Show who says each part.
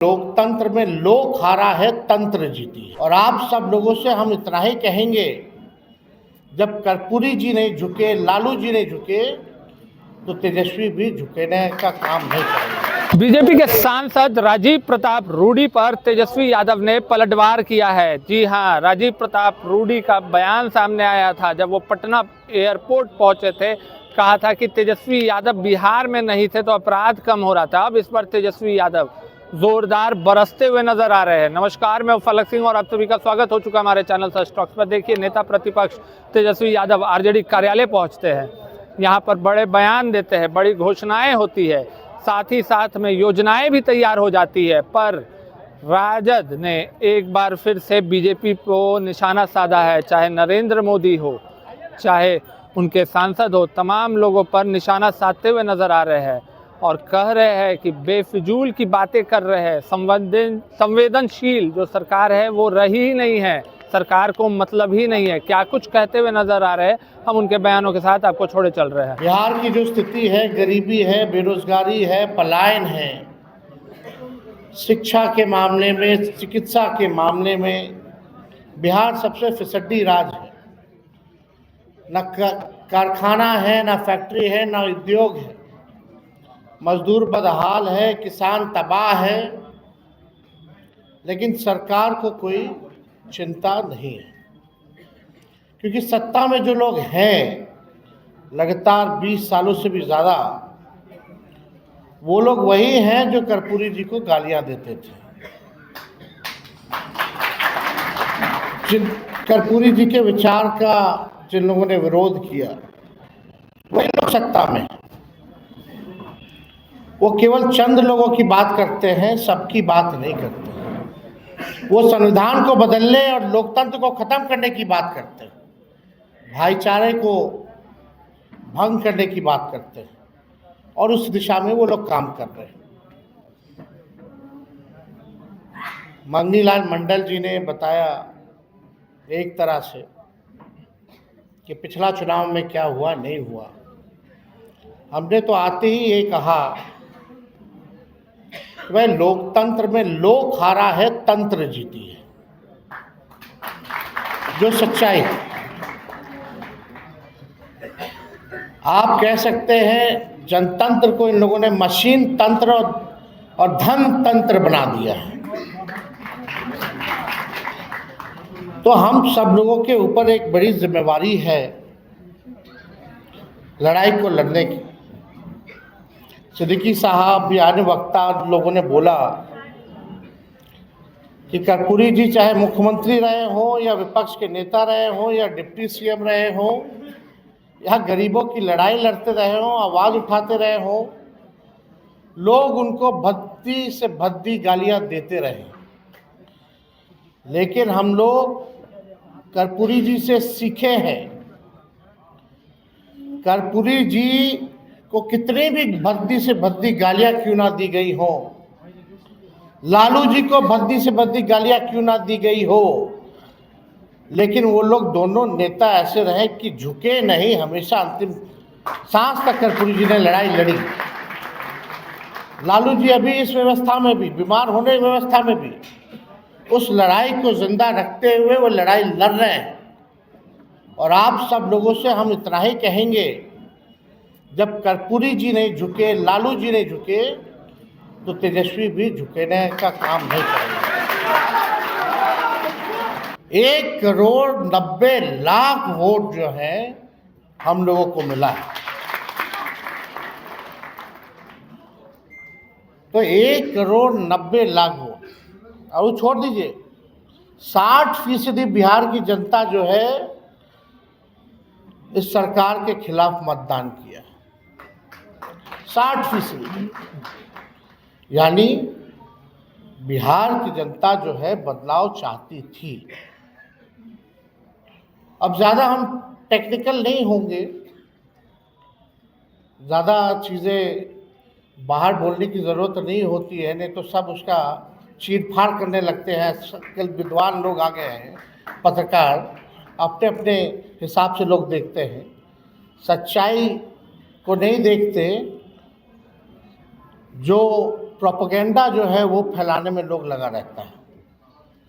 Speaker 1: लोकतंत्र में लोक हारा है, तंत्र जीती है। और आप सब लोगों से हम इतना ही कहेंगे, जब कर्पूरी जी नहीं झुके, लालू जी नहीं झुके, तो तेजस्वी भी झुकने का काम नहीं करेंगे।
Speaker 2: बीजेपी के सांसद राजीव प्रताप रूडी पर तेजस्वी यादव ने पलटवार किया है। जी हां, राजीव प्रताप रूडी का बयान सामने आया था जब वो पटना एयरपोर्ट पहुंचे थे। कहा था कि तेजस्वी यादव बिहार में नहीं थे तो अपराध कम हो रहा था। अब इस पर तेजस्वी यादव जोरदार बरसते हुए नजर आ रहे हैं। नमस्कार, मैं फलक सिंह और आप सभी का स्वागत हो चुका हमारे चैनल सच टॉक्स पर। देखिए, नेता प्रतिपक्ष तेजस्वी यादव आरजेडी कार्यालय पहुंचते हैं, यहाँ पर बड़े बयान देते हैं, बड़ी घोषणाएं होती है, साथ ही साथ में योजनाएं भी तैयार हो जाती है। पर राजद ने एक बार फिर से बीजेपी को निशाना साधा है। चाहे नरेंद्र मोदी हो, चाहे उनके सांसद हो, तमाम लोगों पर निशाना साधते हुए नजर आ रहे हैं और कह रहे हैं कि बेफिजूल की बातें कर रहे हैं। संवेदनशील जो सरकार है वो रही ही नहीं है, सरकार को मतलब ही नहीं है। क्या कुछ कहते हुए नजर आ रहे हैं, हम उनके बयानों के साथ आपको छोड़े चल रहे हैं।
Speaker 1: बिहार की जो स्थिति है, गरीबी है, बेरोजगारी है, पलायन है, शिक्षा के मामले में, चिकित्सा के मामले में बिहार सबसे फिसड्डी राज्य है। न कारखाना है, न फैक्ट्री है, न उद्योग है, मजदूर बदहाल है, किसान तबाह है, लेकिन सरकार को कोई चिंता नहीं है। क्योंकि सत्ता में जो लोग हैं लगातार 20 सालों से भी ज़्यादा, वो लोग वही हैं जो कर्पूरी जी को गालियां देते थे। जिन कर्पूरी जी के विचार का जिन लोगों ने विरोध किया, वही लोग सत्ता में। वो केवल चंद लोगों की बात करते हैं, सबकी बात नहीं करते। वो संविधान को बदलने और लोकतंत्र को खत्म करने की बात करते हैं, भाईचारे को भंग करने की बात करते हैं, और उस दिशा में वो लोग काम कर रहे हैं। मंगनीलाल मंडल जी ने बताया एक तरह से कि पिछला चुनाव में क्या हुआ, नहीं हुआ। हमने तो आते ही ये कहा, वह लोकतंत्र में लोक हारा है, तंत्र जीती है। जो सच्चाई है, आप कह सकते हैं जनतंत्र को इन लोगों ने मशीन तंत्र और धन तंत्र बना दिया है। तो हम सब लोगों के ऊपर एक बड़ी जिम्मेवारी है लड़ाई को लड़ने की। सिद्दीकी साहब या अन्य वक्ता लोगों ने बोला कि कर्पूरी जी चाहे मुख्यमंत्री रहे हो, या विपक्ष के नेता रहे हो, या डिप्टी सीएम रहे हो, या गरीबों की लड़ाई लड़ते रहे हो, आवाज़ उठाते रहे हो, लोग उनको भद्दी से भद्दी गालियां देते रहे। लेकिन हम लोग कर्पूरी जी से सीखे हैं। कर्पूरी जी को कितनी भी भद्दी से भद्दी गालियां क्यों ना दी गई हो, लालू जी को भद्दी से भद्दी गालियां क्यों ना दी गई हो, लेकिन वो लोग दोनों नेता ऐसे रहे कि झुके नहीं। हमेशा अंतिम सांस तक कर्पूरी जी ने लड़ाई लड़ी। लालू जी अभी इस व्यवस्था में भी, बीमार होने की व्यवस्था में भी, उस लड़ाई को जिंदा रखते हुए वो लड़ाई लड़ रहे हैं। और आप सब लोगों से हम इतना ही कहेंगे, जब कर्पूरी जी नहीं झुके, लालू जी नहीं झुके, तो तेजस्वी भी झुकने का काम नहीं करेंगे। 1,90,00,000 वोट जो है हम लोगों को मिला है। तो 1,90,00,000 वोट, और वो छोड़ दीजिए, 60% बिहार की जनता जो है इस सरकार के खिलाफ मतदान किया। 60%, यानी बिहार की जनता जो है बदलाव चाहती थी। अब ज़्यादा हम टेक्निकल नहीं होंगे, ज़्यादा चीज़ें बाहर बोलने की ज़रूरत नहीं होती है, नहीं तो सब उसका चीरफाड़ करने लगते हैं। कल विद्वान लोग आ गए हैं, पत्रकार अपने अपने हिसाब से लोग देखते हैं, सच्चाई को नहीं देखते। जो प्रोपेगेंडा जो है वो फैलाने में लोग लगा रहता है।